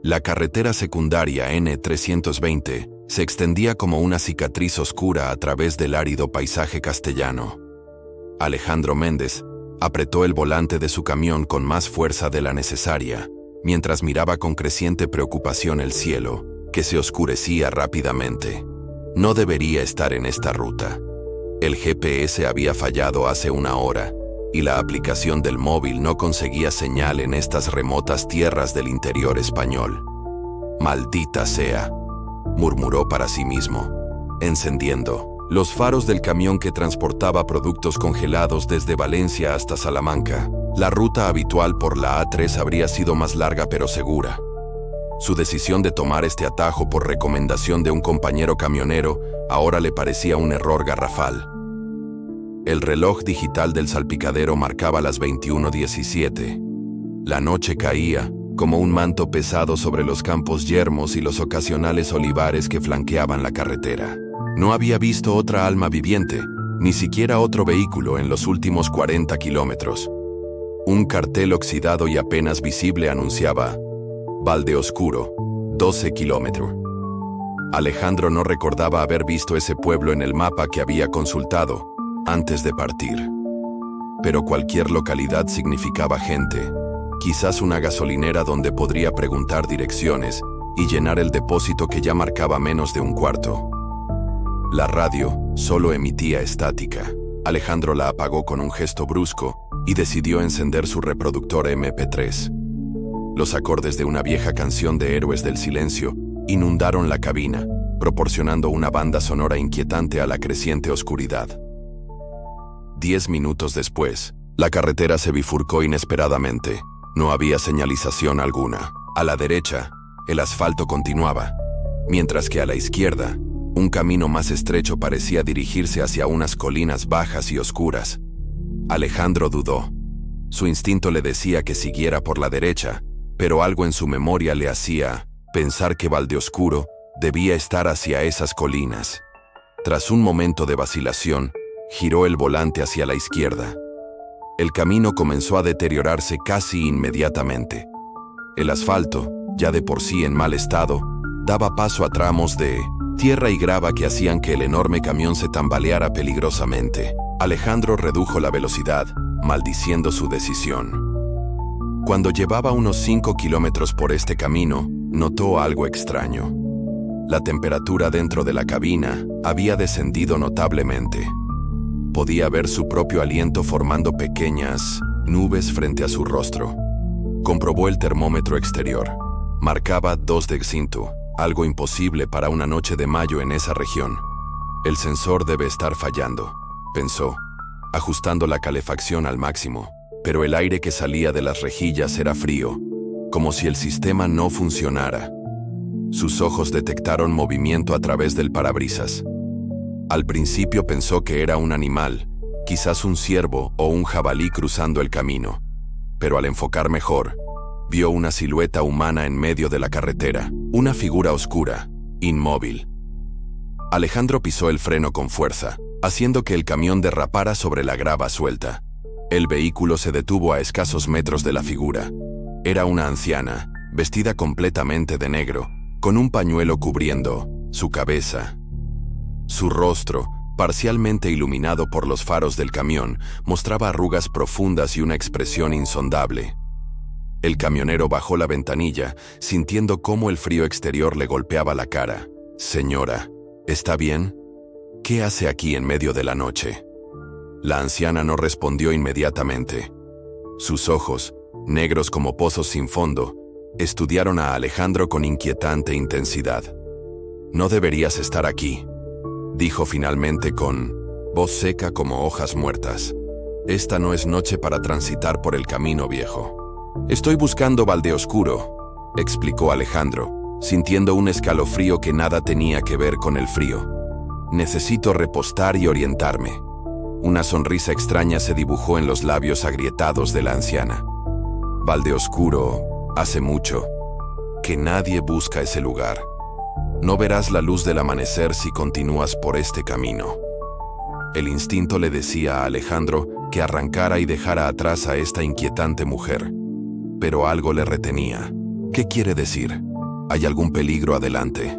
La carretera secundaria N320 se extendía como una cicatriz oscura a través del árido paisaje castellano. Alejandro Méndez apretó el volante de su camión con más fuerza de la necesaria, mientras miraba con creciente preocupación el cielo, que se oscurecía rápidamente. No debería estar en esta ruta. El GPS había fallado hace una hora, y la aplicación del móvil no conseguía señal en estas remotas tierras del interior español. «Maldita sea», murmuró para sí mismo, encendiendo los faros del camión que transportaba productos congelados desde Valencia hasta Salamanca. La ruta habitual por la A3 habría sido más larga pero segura. Su decisión de tomar este atajo por recomendación de un compañero camionero ahora le parecía un error garrafal. El reloj digital del salpicadero marcaba las 21:17. La noche caía como un manto pesado sobre los campos yermos y los ocasionales olivares que flanqueaban la carretera. No había visto otra alma viviente, ni siquiera otro vehículo en los últimos 40 kilómetros. Un cartel oxidado y apenas visible anunciaba Valdeoscuro, 12 kilómetros. Alejandro no recordaba haber visto ese pueblo en el mapa que había consultado antes de partir. Pero cualquier localidad significaba gente, quizás una gasolinera donde podría preguntar direcciones y llenar el depósito que ya marcaba menos de un cuarto. La radio solo emitía estática. Alejandro la apagó con un gesto brusco y decidió encender su reproductor MP3. Los acordes de una vieja canción de Héroes del Silencio inundaron la cabina, proporcionando una banda sonora inquietante a la creciente oscuridad. 10 minutos después, la carretera se bifurcó inesperadamente. No había señalización alguna. A la derecha, el asfalto continuaba, mientras que a la izquierda, un camino más estrecho parecía dirigirse hacia unas colinas bajas y oscuras. Alejandro dudó. Su instinto le decía que siguiera por la derecha, pero algo en su memoria le hacía pensar que Valdeoscuro debía estar hacia esas colinas. Tras un momento de vacilación, giró el volante hacia la izquierda. El camino comenzó a deteriorarse casi inmediatamente. El asfalto, ya de por sí en mal estado, daba paso a tramos de tierra y grava que hacían que el enorme camión se tambaleara peligrosamente. Alejandro redujo la velocidad, maldiciendo su decisión. Cuando llevaba unos 5 kilómetros por este camino, notó algo extraño. La temperatura dentro de la cabina había descendido notablemente. Podía ver su propio aliento formando pequeñas nubes frente a su rostro. Comprobó el termómetro exterior. Marcaba 2 decimos, algo imposible para una noche de mayo en esa región. El sensor debe estar fallando, pensó, ajustando la calefacción al máximo, pero el aire que salía de las rejillas era frío, como si el sistema no funcionara. Sus ojos detectaron movimiento a través del parabrisas. Al principio pensó que era un animal, quizás un ciervo o un jabalí cruzando el camino, pero al enfocar mejor, vio una silueta humana en medio de la carretera, una figura oscura, inmóvil. Alejandro pisó el freno con fuerza, haciendo que el camión derrapara sobre la grava suelta. El vehículo se detuvo a escasos metros de la figura. Era una anciana, vestida completamente de negro, con un pañuelo cubriendo su cabeza. Su rostro, parcialmente iluminado por los faros del camión, mostraba arrugas profundas y una expresión insondable. El camionero bajó la ventanilla, sintiendo cómo el frío exterior le golpeaba la cara. «Señora, ¿está bien? ¿Qué hace aquí en medio de la noche?» La anciana no respondió inmediatamente. Sus ojos, negros como pozos sin fondo, estudiaron a Alejandro con inquietante intensidad. «No deberías estar aquí», dijo finalmente con voz seca como hojas muertas. «Esta no es noche para transitar por el camino viejo». «Estoy buscando Valdeoscuro», explicó Alejandro, sintiendo un escalofrío que nada tenía que ver con el frío. «Necesito repostar y orientarme». Una sonrisa extraña se dibujó en los labios agrietados de la anciana. «Valdeoscuro, hace mucho que nadie busca ese lugar. No verás la luz del amanecer si continúas por este camino». El instinto le decía a Alejandro que arrancara y dejara atrás a esta inquietante mujer. Pero algo le retenía. «¿Qué quiere decir?», ¿Hay algún peligro adelante?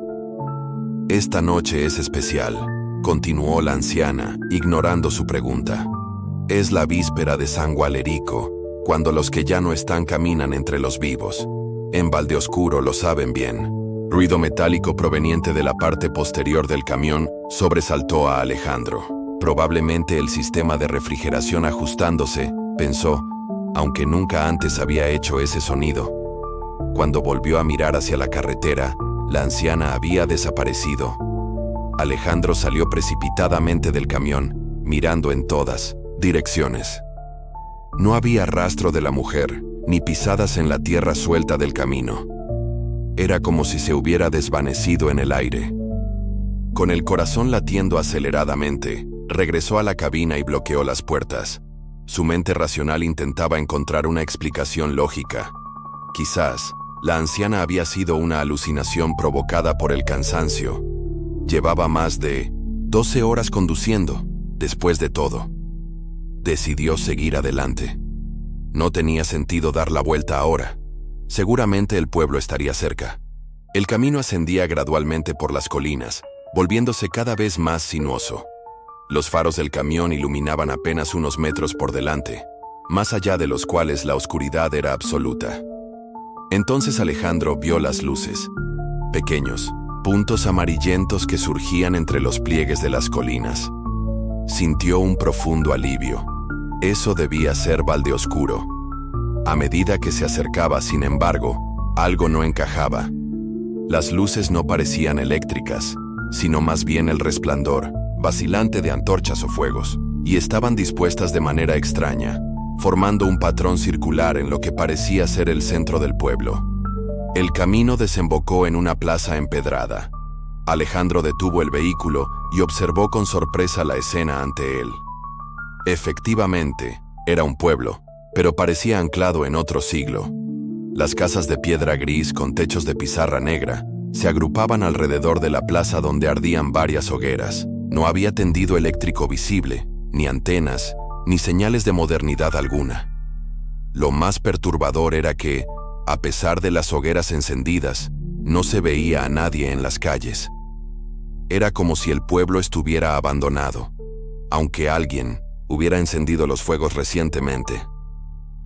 Esta noche es especial, continuó la anciana, ignorando su pregunta. Es la víspera de San Gualerico, cuando los que ya no están caminan entre los vivos. En Valdeoscuro lo saben bien. Ruido metálico proveniente de la parte posterior del camión sobresaltó a Alejandro. Probablemente el sistema de refrigeración ajustándose, pensó, aunque nunca antes había hecho ese sonido. Cuando volvió a mirar hacia la carretera, la anciana había desaparecido. Alejandro salió precipitadamente del camión, mirando en todas direcciones. No había rastro de la mujer, ni pisadas en la tierra suelta del camino. Era como si se hubiera desvanecido en el aire. Con el corazón latiendo aceleradamente, regresó a la cabina y bloqueó las puertas. Su mente racional intentaba encontrar una explicación lógica. Quizás, la anciana había sido una alucinación provocada por el cansancio. Llevaba más de 12 horas conduciendo, después de todo. Decidió seguir adelante. No tenía sentido dar la vuelta ahora. Seguramente el pueblo estaría cerca. El camino ascendía gradualmente por las colinas, volviéndose cada vez más sinuoso. Los faros del camión iluminaban apenas unos metros por delante, más allá de los cuales la oscuridad era absoluta. Entonces Alejandro vio las luces, pequeños puntos amarillentos que surgían entre los pliegues de las colinas. Sintió un profundo alivio. Eso debía ser Valdeoscuro. A medida que se acercaba, sin embargo, algo no encajaba. Las luces no parecían eléctricas, sino más bien el resplandor, vacilante de antorchas o fuegos, y estaban dispuestas de manera extraña, formando un patrón circular en lo que parecía ser el centro del pueblo. El camino desembocó en una plaza empedrada. Alejandro detuvo el vehículo y observó con sorpresa la escena ante él. Efectivamente, era un pueblo, pero parecía anclado en otro siglo. Las casas de piedra gris con techos de pizarra negra se agrupaban alrededor de la plaza donde ardían varias hogueras. No había tendido eléctrico visible, ni antenas, ni señales de modernidad alguna. Lo más perturbador era que, a pesar de las hogueras encendidas, no se veía a nadie en las calles. Era como si el pueblo estuviera abandonado, aunque alguien hubiera encendido los fuegos recientemente.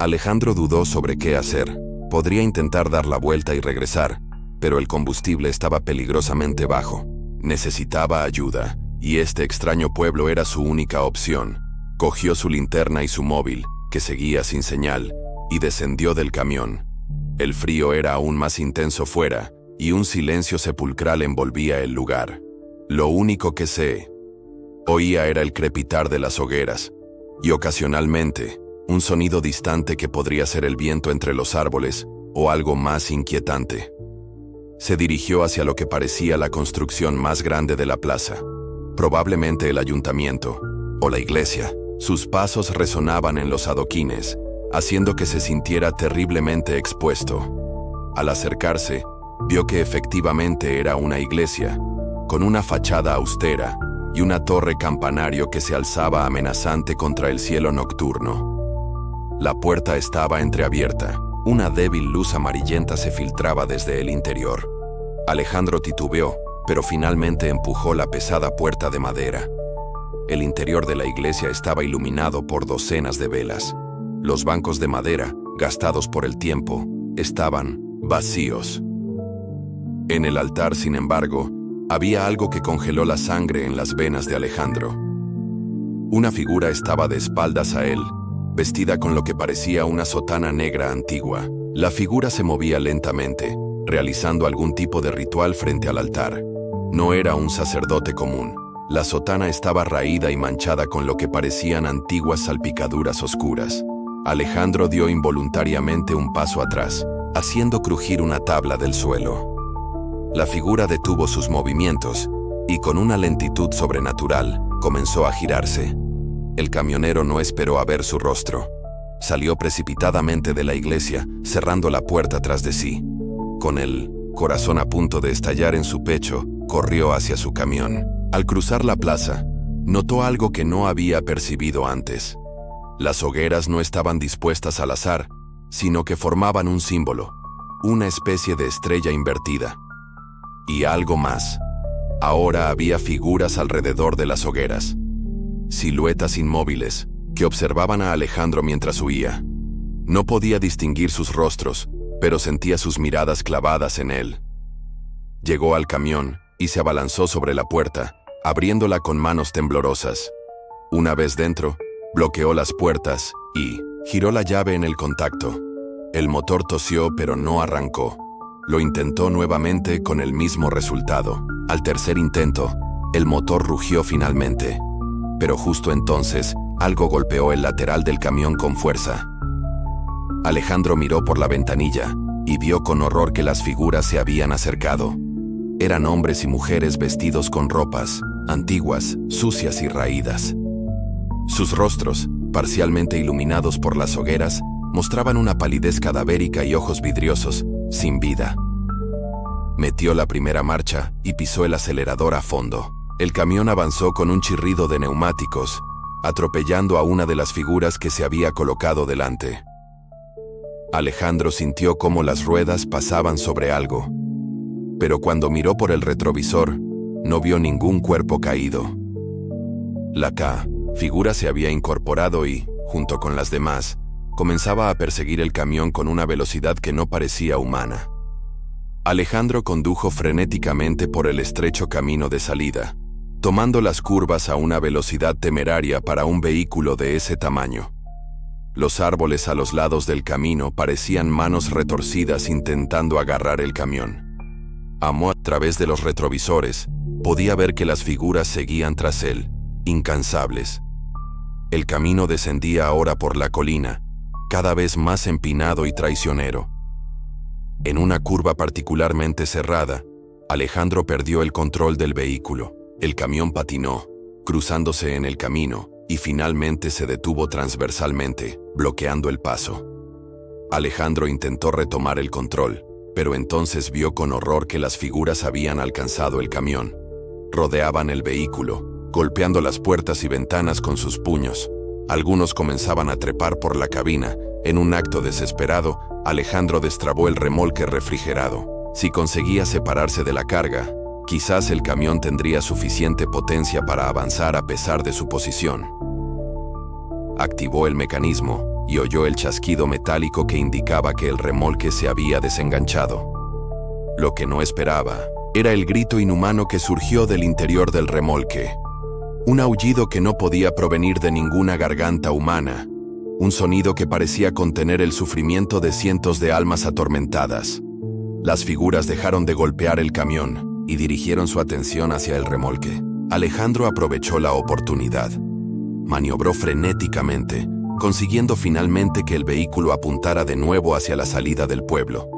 Alejandro dudó sobre qué hacer. Podría intentar dar la vuelta y regresar, pero el combustible estaba peligrosamente bajo. Necesitaba ayuda, y este extraño pueblo era su única opción. Cogió su linterna y su móvil, que seguía sin señal, y descendió del camión. El frío era aún más intenso fuera, y un silencio sepulcral envolvía el lugar. Lo único que se oía era el crepitar de las hogueras, y ocasionalmente, un sonido distante que podría ser el viento entre los árboles, o algo más inquietante. Se dirigió hacia lo que parecía la construcción más grande de la plaza, probablemente el ayuntamiento, o la iglesia. Sus pasos resonaban en los adoquines, haciendo que se sintiera terriblemente expuesto. Al acercarse, vio que efectivamente era una iglesia, con una fachada austera y una torre campanario que se alzaba amenazante contra el cielo nocturno. La puerta estaba entreabierta. Una débil luz amarillenta se filtraba desde el interior. Alejandro titubeó, pero finalmente empujó la pesada puerta de madera. El interior de la iglesia estaba iluminado por docenas de velas. Los bancos de madera, gastados por el tiempo, estaban vacíos. En el altar, sin embargo, había algo que congeló la sangre en las venas de Alejandro. Una figura estaba de espaldas a él, vestida con lo que parecía una sotana negra antigua. La figura se movía lentamente, realizando algún tipo de ritual frente al altar. No era un sacerdote común. La sotana estaba raída y manchada con lo que parecían antiguas salpicaduras oscuras. Alejandro dio involuntariamente un paso atrás, haciendo crujir una tabla del suelo. La figura detuvo sus movimientos y, con una lentitud sobrenatural, comenzó a girarse. El camionero no esperó a ver su rostro. Salió precipitadamente de la iglesia, cerrando la puerta tras de sí. Con el corazón a punto de estallar en su pecho, corrió hacia su camión. Al cruzar la plaza, notó algo que no había percibido antes. Las hogueras no estaban dispuestas al azar, sino que formaban un símbolo. una especie de estrella invertida. Y algo más. Ahora había figuras alrededor de las hogueras. Siluetas inmóviles que observaban a Alejandro mientras huía. No podía distinguir sus rostros, pero sentía sus miradas clavadas en él. Llegó al camión y se abalanzó sobre la puerta, abriéndola con manos temblorosas. Una vez dentro, bloqueó las puertas y giró la llave en el contacto. El motor tosió, pero no arrancó. Lo intentó nuevamente con el mismo resultado. Al tercer intento, el motor rugió finalmente. Pero justo entonces, algo golpeó el lateral del camión con fuerza. Alejandro miró por la ventanilla y vio con horror que las figuras se habían acercado. Eran hombres y mujeres vestidos con ropas antiguas, sucias y raídas. Sus rostros, parcialmente iluminados por las hogueras, mostraban una palidez cadavérica y ojos vidriosos, sin vida. Metió la primera marcha y pisó el acelerador a fondo. El camión avanzó con un chirrido de neumáticos, atropellando a una de las figuras que se había colocado delante. Alejandro sintió cómo las ruedas pasaban sobre algo. Pero cuando miró por el retrovisor, no vio ningún cuerpo caído. La figura se había incorporado y, junto con las demás, comenzaba a perseguir el camión con una velocidad que no parecía humana. Alejandro condujo frenéticamente por el estrecho camino de salida, tomando las curvas a una velocidad temeraria para un vehículo de ese tamaño. Los árboles a los lados del camino parecían manos retorcidas intentando agarrar el camión. A través de los retrovisores, podía ver que las figuras seguían tras él, incansables. El camino descendía ahora por la colina, cada vez más empinado y traicionero. En una curva particularmente cerrada, Alejandro perdió el control del vehículo. El camión patinó, cruzándose en el camino, y finalmente se detuvo transversalmente, bloqueando el paso. Alejandro intentó retomar el control, pero entonces vio con horror que las figuras habían alcanzado el camión. Rodeaban el vehículo, golpeando las puertas y ventanas con sus puños. Algunos comenzaban a trepar por la cabina. En un acto desesperado, Alejandro destrabó el remolque refrigerado. Si conseguía separarse de la carga, quizás el camión tendría suficiente potencia para avanzar a pesar de su posición. Activó el mecanismo y oyó el chasquido metálico que indicaba que el remolque se había desenganchado. Lo que no esperaba era el grito inhumano que surgió del interior del remolque. Un aullido que no podía provenir de ninguna garganta humana. Un sonido que parecía contener el sufrimiento de cientos de almas atormentadas. Las figuras dejaron de golpear el camión y dirigieron su atención hacia el remolque. Alejandro aprovechó la oportunidad. Maniobró frenéticamente, consiguiendo finalmente que el vehículo apuntara de nuevo hacia la salida del pueblo.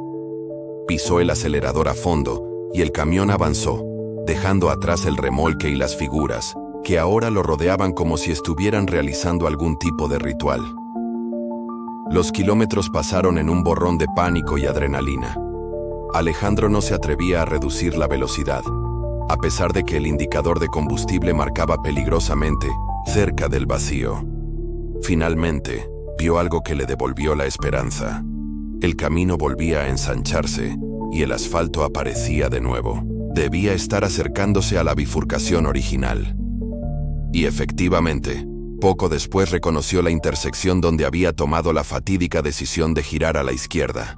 Pisó el acelerador a fondo y el camión avanzó, dejando atrás el remolque y las figuras, que ahora lo rodeaban como si estuvieran realizando algún tipo de ritual. Los kilómetros pasaron en un borrón de pánico y adrenalina. Alejandro no se atrevía a reducir la velocidad, a pesar de que el indicador de combustible marcaba peligrosamente cerca del vacío. Finalmente, vio algo que le devolvió la esperanza. El camino volvía a ensancharse y el asfalto aparecía de nuevo. Debía estar acercándose a la bifurcación original. Y efectivamente, poco después reconoció la intersección donde había tomado la fatídica decisión de girar a la izquierda.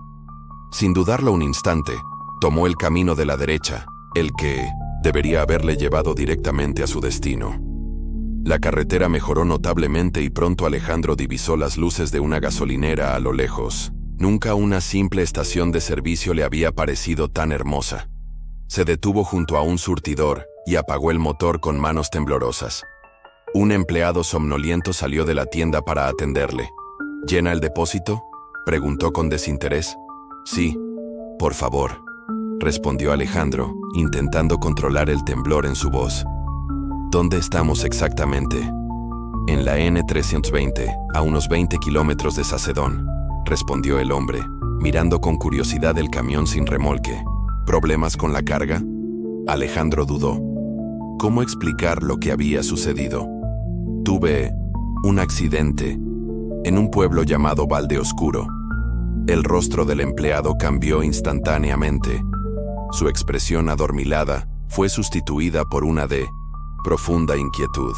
Sin dudarlo un instante, tomó el camino de la derecha, el que debería haberle llevado directamente a su destino. La carretera mejoró notablemente y pronto Alejandro divisó las luces de una gasolinera a lo lejos. Nunca una simple estación de servicio le había parecido tan hermosa. Se detuvo junto a un surtidor y apagó el motor con manos temblorosas. Un empleado somnoliento salió de la tienda para atenderle. ¿Llena el depósito?, preguntó con desinterés. Sí, por favor, respondió Alejandro, intentando controlar el temblor en su voz. ¿Dónde estamos exactamente? En la N320, a unos 20 kilómetros de Sacedón, respondió el hombre, mirando con curiosidad el camión sin remolque. ¿Problemas con la carga? Alejandro dudó. ¿Cómo explicar lo que había sucedido? Tuve un accidente en un pueblo llamado Valde Oscuro. El rostro del empleado cambió instantáneamente. Su expresión adormilada fue sustituida por una de profunda inquietud.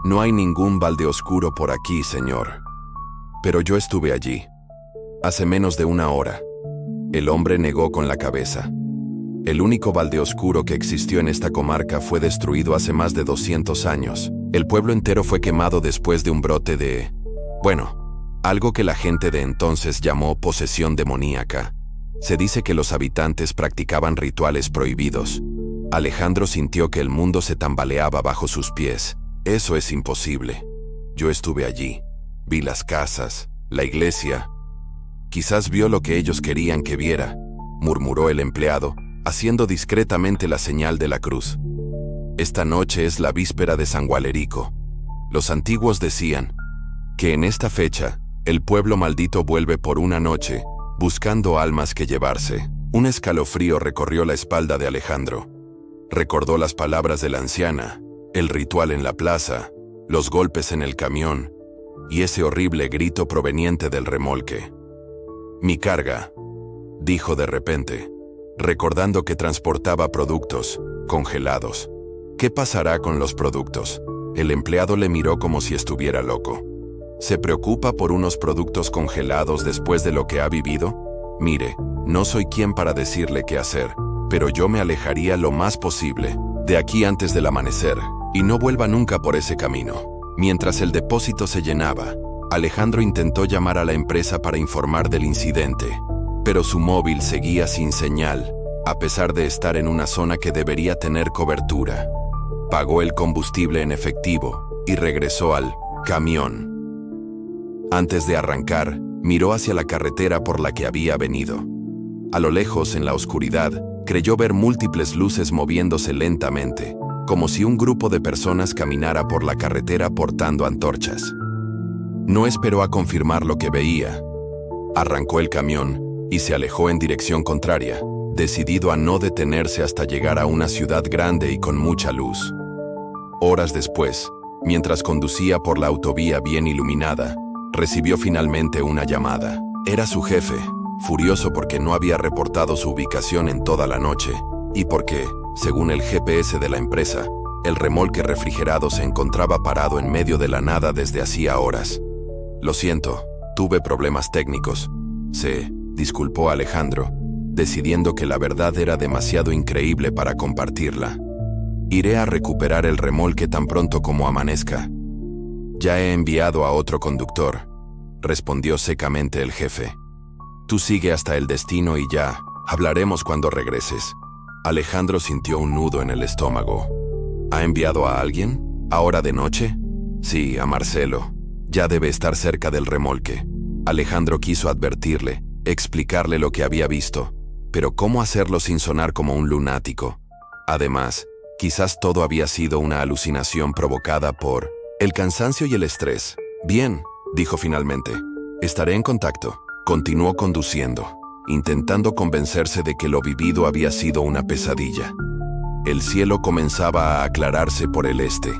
No hay ningún balde oscuro por aquí, señor. Pero yo estuve allí. Hace menos de una hora. El hombre negó con la cabeza. El único balde oscuro que existió en esta comarca fue destruido hace más de 200 años. El pueblo entero fue quemado después de un brote de... algo que la gente de entonces llamó posesión demoníaca. Se dice que los habitantes practicaban rituales prohibidos. Alejandro sintió que el mundo se tambaleaba bajo sus pies. Eso es imposible. Yo estuve allí. Vi las casas, la iglesia. Quizás vio lo que ellos querían que viera, murmuró el empleado, haciendo discretamente la señal de la cruz. Esta noche es la víspera de San Gualerico. Los antiguos decían que en esta fecha, el pueblo maldito vuelve por una noche, buscando almas que llevarse. Un escalofrío recorrió la espalda de Alejandro. Recordó las palabras de la anciana, el ritual en la plaza, los golpes en el camión y ese horrible grito proveniente del remolque. «Mi carga», dijo de repente, recordando que transportaba productos congelados. «¿Qué pasará con los productos?». El empleado le miró como si estuviera loco. ¿Se preocupa por unos productos congelados después de lo que ha vivido? Mire, no soy quien para decirle qué hacer, pero yo me alejaría lo más posible de aquí antes del amanecer, y no vuelva nunca por ese camino. Mientras el depósito se llenaba, Alejandro intentó llamar a la empresa para informar del incidente, pero su móvil seguía sin señal, a pesar de estar en una zona que debería tener cobertura. Pagó el combustible en efectivo y regresó al camión. Antes de arrancar, miró hacia la carretera por la que había venido. A lo lejos, en la oscuridad, creyó ver múltiples luces moviéndose lentamente, como si un grupo de personas caminara por la carretera portando antorchas. No esperó a confirmar lo que veía. Arrancó el camión y se alejó en dirección contraria, decidido a no detenerse hasta llegar a una ciudad grande y con mucha luz. Horas después, mientras conducía por la autovía bien iluminada, recibió finalmente una llamada. Era su jefe, furioso porque no había reportado su ubicación en toda la noche, y porque, según el GPS de la empresa, el remolque refrigerado se encontraba parado en medio de la nada desde hacía horas. «Lo siento, tuve problemas técnicos», se disculpó Alejandro, decidiendo que la verdad era demasiado increíble para compartirla. «Iré a recuperar el remolque tan pronto como amanezca». «Ya he enviado a otro conductor», respondió secamente el jefe. «Tú sigue hasta el destino y ya hablaremos cuando regreses». Alejandro sintió un nudo en el estómago. ¿Ha enviado a alguien? ¿Ahora de noche? Sí, a Marcelo. Ya debe estar cerca del remolque. Alejandro quiso advertirle, explicarle lo que había visto, pero ¿cómo hacerlo sin sonar como un lunático? Además, quizás todo había sido una alucinación provocada por el cansancio y el estrés. «Bien», dijo finalmente, «estaré en contacto». Continuó conduciendo, intentando convencerse de que lo vivido había sido una pesadilla. El cielo comenzaba a aclararse por el este.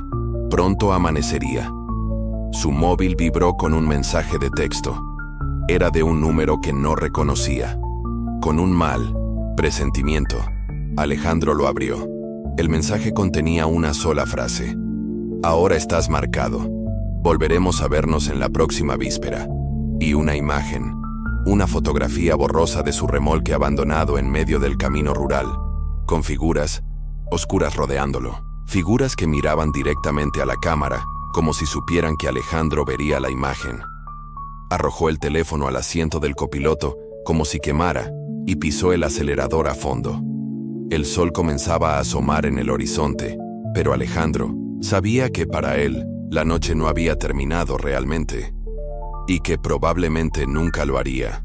Pronto amanecería. Su móvil vibró con un mensaje de texto. Era de un número que no reconocía. Con un mal presentimiento, Alejandro lo abrió. El mensaje contenía una sola frase. «Ahora estás marcado. Volveremos a vernos en la próxima víspera». Y una imagen. Una fotografía borrosa de su remolque abandonado en medio del camino rural, con figuras oscuras rodeándolo, figuras que miraban directamente a la cámara, como si supieran que Alejandro vería la imagen. Arrojó el teléfono al asiento del copiloto, como si quemara, y pisó el acelerador a fondo. El sol comenzaba a asomar en el horizonte, pero Alejandro sabía que para él la noche no había terminado realmente, y que probablemente nunca lo haría.